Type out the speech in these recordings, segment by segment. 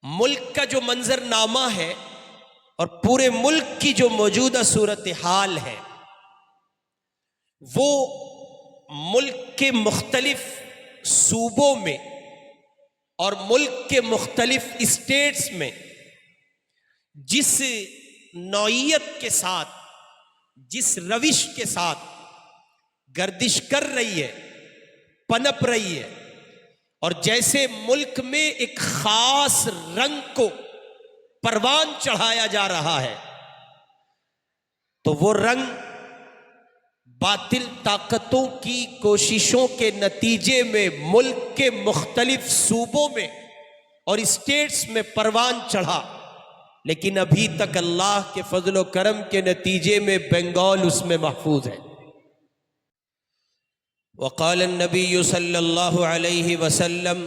ملک کا جو منظرنامہ ہے اور پورے ملک کی جو موجودہ صورتحال ہے وہ ملک کے مختلف صوبوں میں اور ملک کے مختلف اسٹیٹس میں جس نوعیت کے ساتھ، جس روش کے ساتھ گردش کر رہی ہے، پنپ رہی ہے، اور جیسے ملک میں ایک خاص رنگ کو پروان چڑھایا جا رہا ہے، تو وہ رنگ باطل طاقتوں کی کوششوں کے نتیجے میں ملک کے مختلف صوبوں میں اور اسٹیٹس میں پروان چڑھا، لیکن ابھی تک اللہ کے فضل و کرم کے نتیجے میں بنگال اس میں محفوظ ہے۔ وقال النبی صلی اللہ علیہ وسلم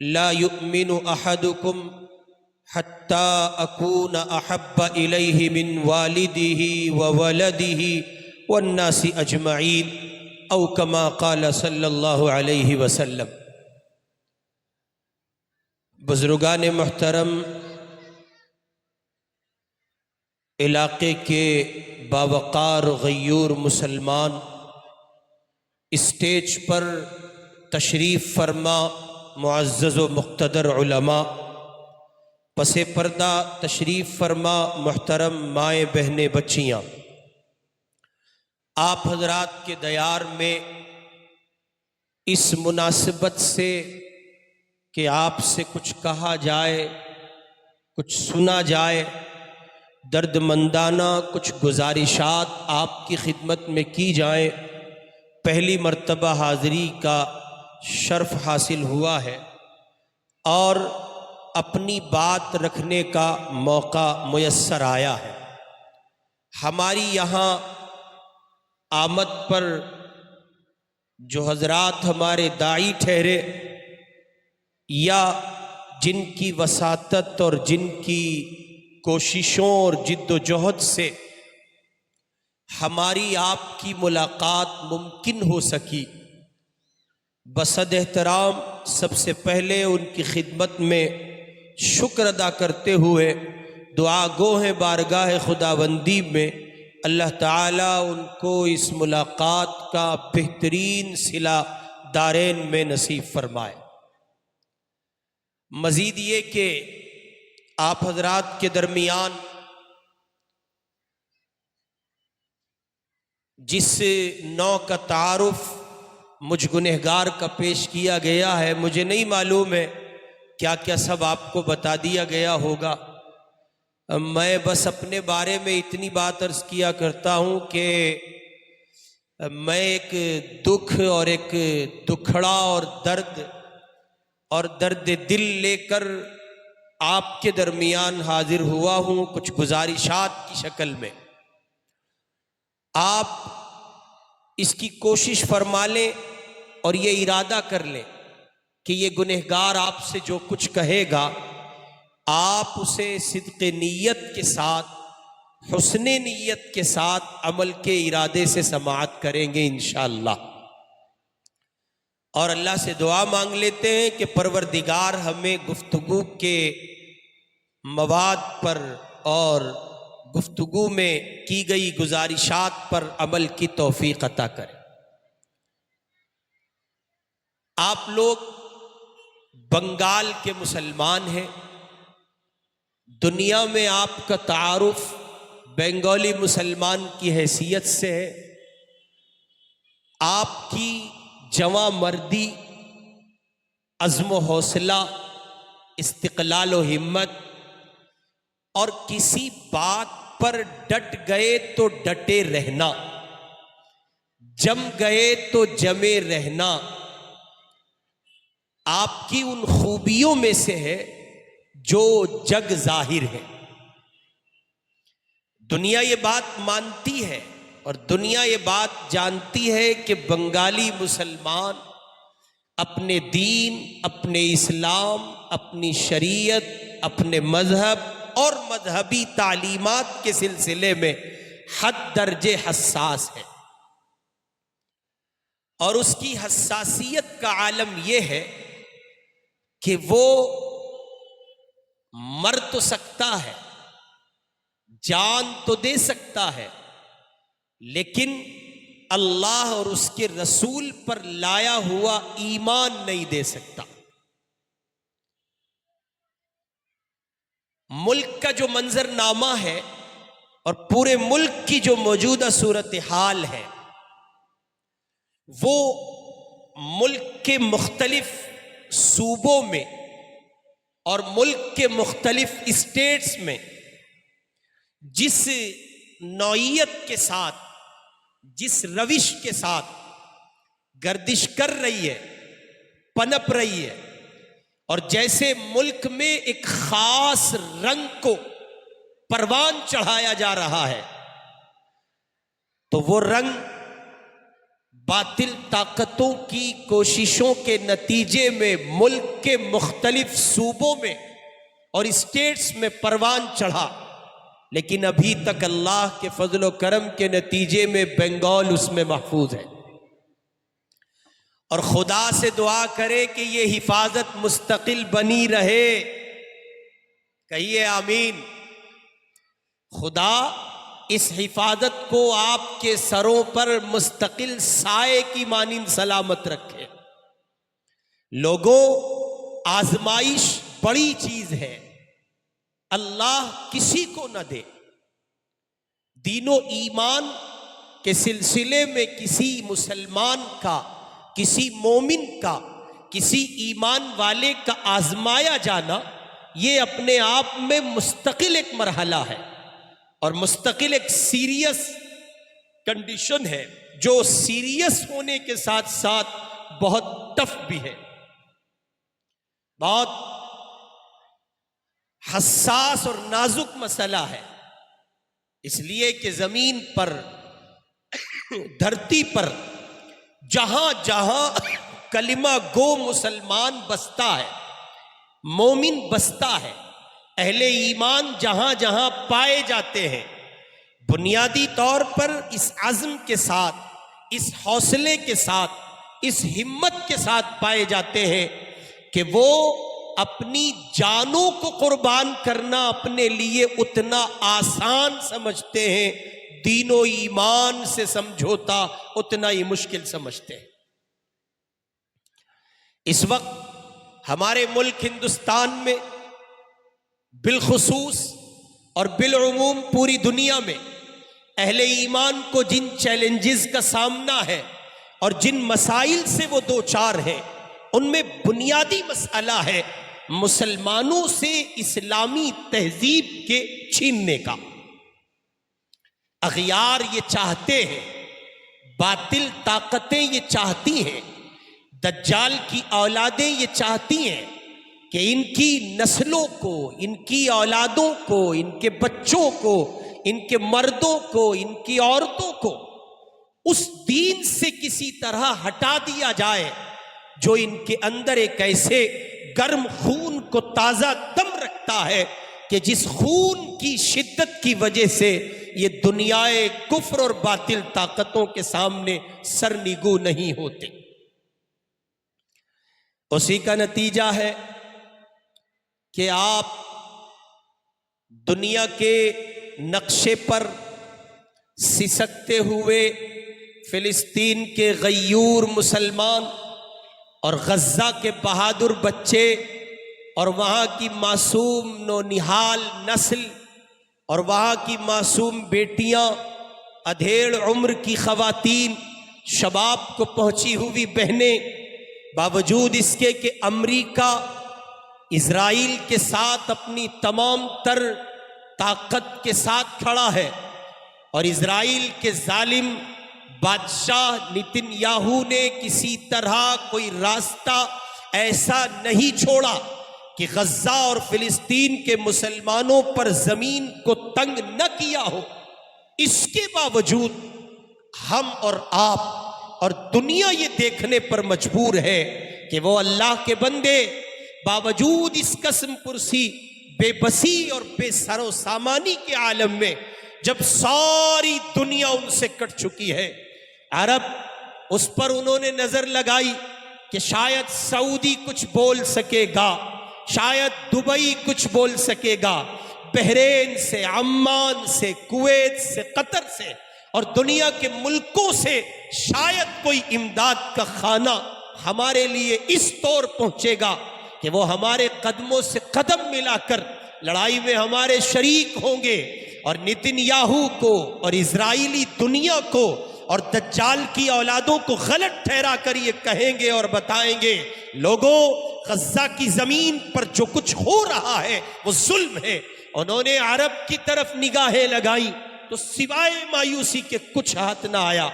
لا یؤمن احدکم حتی اکون احب الیہ من والدہ وولدہ والناس اجمعین او کما قال صلی اللہ علیہ وسلم۔ بزرگان محترم، علاقے کے باوقار غیور مسلمان، اسٹیج پر تشریف فرما معزز و مقتدر علماء، پس پردہ تشریف فرما محترم مائیں بہنیں بچیاں، آپ حضرات کے دیار میں اس مناسبت سے کہ آپ سے کچھ کہا جائے، کچھ سنا جائے، درد مندانہ کچھ گزارشات آپ کی خدمت میں کی جائیں، پہلی مرتبہ حاضری کا شرف حاصل ہوا ہے اور اپنی بات رکھنے کا موقع میسر آیا ہے۔ ہماری یہاں آمد پر جو حضرات ہمارے داعی ٹھہرے یا جن کی وساطت اور جن کی کوششوں اور جد و جہد سے ہماری آپ کی ملاقات ممکن ہو سکی، بصد احترام سب سے پہلے ان کی خدمت میں شکر ادا کرتے ہوئے دعا گو ہیں بارگاہ خداوندی میں اللہ تعالیٰ ان کو اس ملاقات کا بہترین صلہ دارین میں نصیب فرمائے۔ مزید یہ کہ آپ حضرات کے درمیان جس نوع کا تعارف مجھ گنہگار کا پیش کیا گیا ہے، مجھے نہیں معلوم ہے کیا کیا سب آپ کو بتا دیا گیا ہوگا۔ میں بس اپنے بارے میں اتنی بات عرض کیا کرتا ہوں کہ میں ایک دکھ اور ایک دکھڑا اور درد دل لے کر آپ کے درمیان حاضر ہوا ہوں، کچھ گزارشات کی شکل میں۔ آپ اس کی کوشش فرما لیں اور یہ ارادہ کر لیں کہ یہ گنہگار آپ سے جو کچھ کہے گا آپ اسے صدق نیت کے ساتھ، حسن نیت کے ساتھ عمل کے ارادے سے سماعت کریں گے انشاءاللہ، اور اللہ سے دعا مانگ لیتے ہیں کہ پروردگار ہمیں گفتگو کے مواد پر اور گفتگو میں کی گئی گزارشات پر عمل کی توفیق عطا کرے۔ آپ لوگ بنگال کے مسلمان ہیں، دنیا میں آپ کا تعارف بنگالی مسلمان کی حیثیت سے ہے۔ آپ کی جواں مردی، عزم و حوصلہ، استقلال و ہمت، اور کسی بات پر ڈٹ گئے تو ڈٹے رہنا، جم گئے تو جمے رہنا، آپ کی ان خوبیوں میں سے ہے جو جگ ظاہر ہے۔ دنیا یہ بات مانتی ہے اور دنیا یہ بات جانتی ہے کہ بنگالی مسلمان اپنے دین، اپنے اسلام، اپنی شریعت، اپنے مذہب اور مذہبی تعلیمات کے سلسلے میں حد درجے حساس ہے، اور اس کی حساسیت کا عالم یہ ہے کہ وہ مر تو سکتا ہے، جان تو دے سکتا ہے، لیکن اللہ اور اس کے رسول پر لایا ہوا ایمان نہیں دے سکتا۔ ملک کا جو منظر نامہ ہے اور پورے ملک کی جو موجودہ صورتحال ہے، وہ ملک کے مختلف صوبوں میں اور ملک کے مختلف اسٹیٹس میں جس نوعیت کے ساتھ، جس روش کے ساتھ گردش کر رہی ہے، پنپ رہی ہے، اور جیسے ملک میں ایک خاص رنگ کو پروان چڑھایا جا رہا ہے، تو وہ رنگ باطل طاقتوں کی کوششوں کے نتیجے میں ملک کے مختلف صوبوں میں اور اسٹیٹس میں پروان چڑھا، لیکن ابھی تک اللہ کے فضل و کرم کے نتیجے میں بنگال اس میں محفوظ ہے۔ اور خدا سے دعا کرے کہ یہ حفاظت مستقل بنی رہے، کہیے آمین۔ خدا اس حفاظت کو آپ کے سروں پر مستقل سائے کی مانند سلامت رکھے۔ لوگوں، آزمائش بڑی چیز ہے، اللہ کسی کو نہ دے۔ دین و ایمان کے سلسلے میں کسی مسلمان کا، کسی مومن کا، کسی ایمان والے کا آزمایا جانا، یہ اپنے آپ میں مستقل ایک مرحلہ ہے اور مستقل ایک سیریس کنڈیشن ہے، جو سیریس ہونے کے ساتھ ساتھ بہت ٹف بھی ہے، بہت حساس اور نازک مسئلہ ہے۔ اس لیے کہ زمین پر، دھرتی پر جہاں جہاں کلمہ گو مسلمان بستا ہے، مومن بستا ہے، اہل ایمان جہاں جہاں پائے جاتے ہیں، بنیادی طور پر اس عزم کے ساتھ، اس حوصلے کے ساتھ، اس ہمت کے ساتھ پائے جاتے ہیں کہ وہ اپنی جانوں کو قربان کرنا اپنے لیے اتنا آسان سمجھتے ہیں، دین و ایمان سے سمجھوتا اتنا ہی مشکل سمجھتے ہیں۔ اس وقت ہمارے ملک ہندوستان میں بالخصوص اور بالعموم پوری دنیا میں اہل ایمان کو جن چیلنجز کا سامنا ہے اور جن مسائل سے وہ دوچار ہیں، ان میں بنیادی مسئلہ ہے مسلمانوں سے اسلامی تہذیب کے چھیننے کا۔ اغیار یہ چاہتے ہیں، باطل طاقتیں یہ چاہتی ہیں، دجال کی اولادیں یہ چاہتی ہیں کہ ان کی نسلوں کو، ان کی اولادوں کو، ان کے بچوں کو، ان کے مردوں کو، ان کی عورتوں کو اس دین سے کسی طرح ہٹا دیا جائے جو ان کے اندر ایک ایسے گرم خون کو تازہ دم رکھتا ہے کہ جس خون کی شدت کی وجہ سے یہ دنیائے کفر اور باطل طاقتوں کے سامنے سرنگو نہیں ہوتے۔ اسی کا نتیجہ ہے کہ آپ دنیا کے نقشے پر سسکتے ہوئے فلسطین کے غیور مسلمان اور غزہ کے بہادر بچے اور وہاں کی معصوم نونہال نسل اور وہاں کی معصوم بیٹیاں، ادھیڑ عمر کی خواتین، شباب کو پہنچی ہوئی بہنیں، باوجود اس کے کہ امریکہ اسرائیل کے ساتھ اپنی تمام تر طاقت کے ساتھ کھڑا ہے اور اسرائیل کے ظالم بادشاہ نتن یاہو نے کسی طرح کوئی راستہ ایسا نہیں چھوڑا کہ غزہ اور فلسطین کے مسلمانوں پر زمین کو تنگ نہ کیا ہو، اس کے باوجود ہم اور آپ اور دنیا یہ دیکھنے پر مجبور ہے کہ وہ اللہ کے بندے باوجود اس قسم پرسی، بے بسی اور بے سر و سامانی کے عالم میں، جب ساری دنیا ان سے کٹ چکی ہے، عرب اس پر انہوں نے نظر لگائی کہ شاید سعودی کچھ بول سکے گا، شاید دبئی کچھ بول سکے گا، بحرین سے، عمان سے، کویت سے، قطر سے اور دنیا کے ملکوں سے شاید کوئی امداد کا خانہ ہمارے لیے اس طور پہنچے گا کہ وہ ہمارے قدموں سے قدم ملا کر لڑائی میں ہمارے شریک ہوں گے، اور نتن یاہو کو اور اسرائیلی دنیا کو اور دجال کی اولادوں کو غلط ٹھہرا کر یہ کہیں گے اور بتائیں گے، لوگوں غزہ کی زمین پر جو کچھ ہو رہا ہے وہ ظلم ہے۔ انہوں نے عرب کی طرف نگاہیں لگائیں تو سوائے مایوسی کے کچھ ہاتھ نہ آیا۔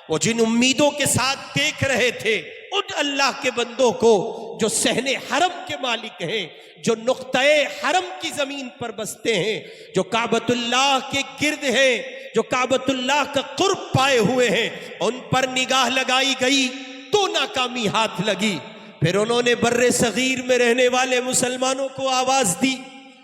وہ جن امیدوں کے ساتھ دیکھ رہے تھے ان اللہ کے بندوں کو جو صحن حرم کے مالک ہیں، جو نقطۂ حرم کی زمین پر بستے ہیں، جو کعبۃ اللہ کے گرد ہیں، جو کعبۃ اللہ کا قرب پائے ہوئے ہیں، ان پر نگاہ لگائی گئی تو ناکامی ہاتھ لگی۔ پھر انہوں نے بر صغیر میں رہنے والے مسلمانوں کو آواز دی،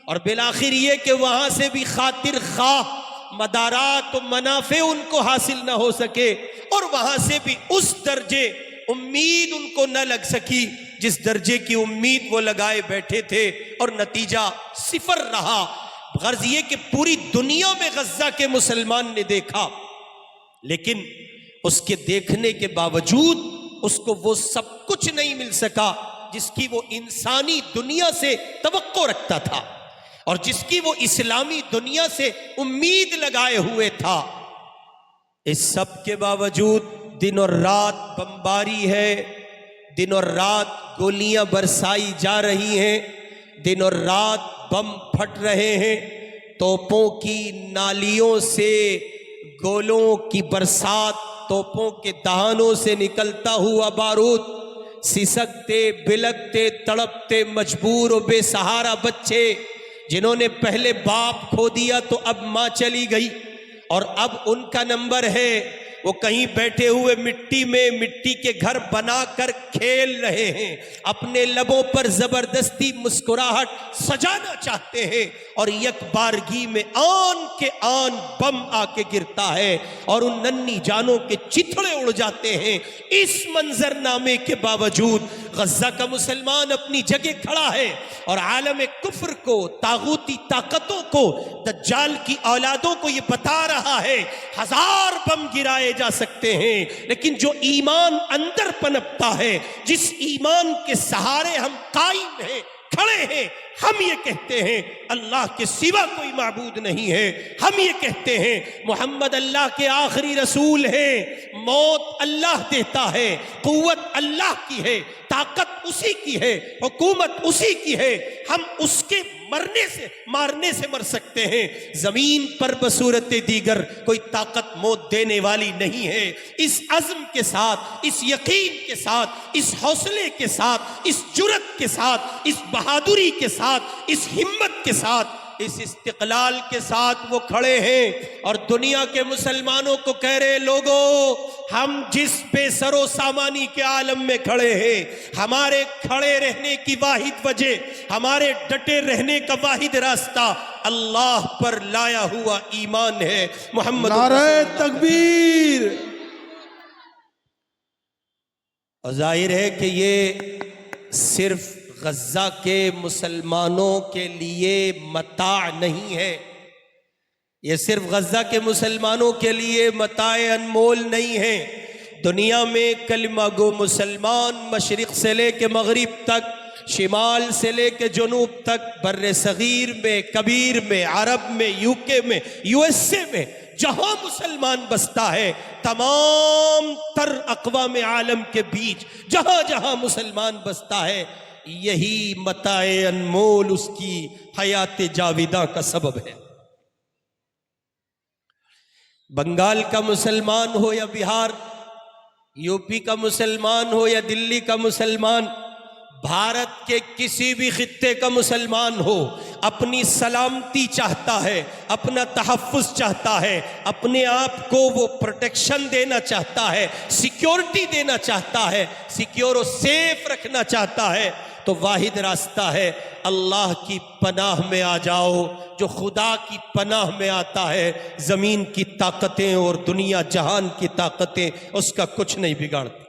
اور بالآخر یہ کہ وہاں سے بھی خاطر خواہ مدارات و منافع ان کو حاصل نہ ہو سکے، اور وہاں سے بھی اس درجے امید ان کو نہ لگ سکی جس درجے کی امید وہ لگائے بیٹھے تھے، اور نتیجہ صفر رہا۔ غرض یہ کہ پوری دنیا میں غزہ کے مسلمان نے دیکھا، لیکن اس کے دیکھنے کے باوجود اس کو وہ سب کچھ نہیں مل سکا جس کی وہ انسانی دنیا سے توقع رکھتا تھا اور جس کی وہ اسلامی دنیا سے امید لگائے ہوئے تھا۔ اس سب کے باوجود دن اور رات بمباری ہے، دن اور رات گولیاں برسائی جا رہی ہیں، دن اور رات بم پھٹ رہے ہیں، توپوں کی نالیوں سے گولوں کی برسات، توپوں کے دہانوں سے نکلتا ہوا بارود، سسکتے بلکتے تڑپتے مجبور و بے سہارا بچے جنہوں نے پہلے باپ کھو دیا تو اب ماں چلی گئی، اور اب ان کا نمبر ہے۔ وہ کہیں بیٹھے ہوئے مٹی میں مٹی کے گھر بنا کر کھیل رہے ہیں، اپنے لبوں پر زبردستی مسکراہٹ سجانا چاہتے ہیں، اور یک بارگی میں آن کے آن بم آ کے گرتا ہے اور ان ننھی جانوں کے چتھڑے اڑ جاتے ہیں۔ اس منظر نامے کے باوجود غزہ کا مسلمان اپنی جگہ کھڑا ہے اور عالم کفر کو، طاغوتی طاقتوں کو، دجال کی اولادوں کو یہ بتا رہا ہے 1000 بم گرائے جا سکتے ہیں، لیکن جو ایمان اندر پنپتا ہے، جس ایمان کے سہارے ہم قائم ہیں، کھڑے ہیں، ہم یہ کہتے ہیں اللہ کے سوا کوئی معبود نہیں ہے، ہم یہ کہتے ہیں محمد اللہ کے آخری رسول ہیں، موت اللہ دیتا ہے، قوت اللہ کی ہے، طاقت اسی کی ہے، حکومت اسی کی ہے، ہم اس کے مارنے سے مر سکتے ہیں، زمین پر بصورت دیگر کوئی طاقت موت دینے والی نہیں ہے۔ اس عزم کے ساتھ، اس یقین کے ساتھ، اس حوصلے کے ساتھ، اس جرأت کے ساتھ، اس بہادری کے ساتھ، اس ہمت کے ساتھ، اس استقلال کے ساتھ وہ کھڑے ہیں اور دنیا کے مسلمانوں کو کہہ رہے لوگوں، ہم جس بے سر و سامانی کے عالم میں کھڑے ہیں، ہمارے کھڑے رہنے کی واحد وجہ، ہمارے ڈٹے رہنے کا واحد راستہ اللہ پر لایا ہوا ایمان ہے۔ محمد نعرہ تکبیر۔ اور ظاہر ہے کہ یہ صرف غزہ کے مسلمانوں کے لیے متاع نہیں ہے، یہ صرف غزہ کے مسلمانوں کے لیے متاع انمول نہیں ہے۔ دنیا میں کلمہ گو مسلمان مشرق سے لے کے مغرب تک، شمال سے لے کے جنوب تک، بر صغیر میں، کبیر میں، عرب میں، UK میں، USA میں، جہاں مسلمان بستا ہے، تمام تر اقوام عالم کے بیچ جہاں جہاں مسلمان بستا ہے، یہی متاع انمول اس کی حیات جاویداں کا سبب ہے۔ بنگال کا مسلمان ہو یا بہار، UP کا مسلمان ہو یا دلی کا مسلمان، بھارت کے کسی بھی خطے کا مسلمان ہو، اپنی سلامتی چاہتا ہے، اپنا تحفظ چاہتا ہے، اپنے آپ کو وہ پروٹیکشن دینا چاہتا ہے، سیکیورٹی دینا چاہتا ہے، سیکیور و سیف رکھنا چاہتا ہے، تو واحد راستہ ہے اللہ کی پناہ میں آ جاؤ۔ جو خدا کی پناہ میں آتا ہے، زمین کی طاقتیں اور دنیا جہان کی طاقتیں اس کا کچھ نہیں بگاڑتی۔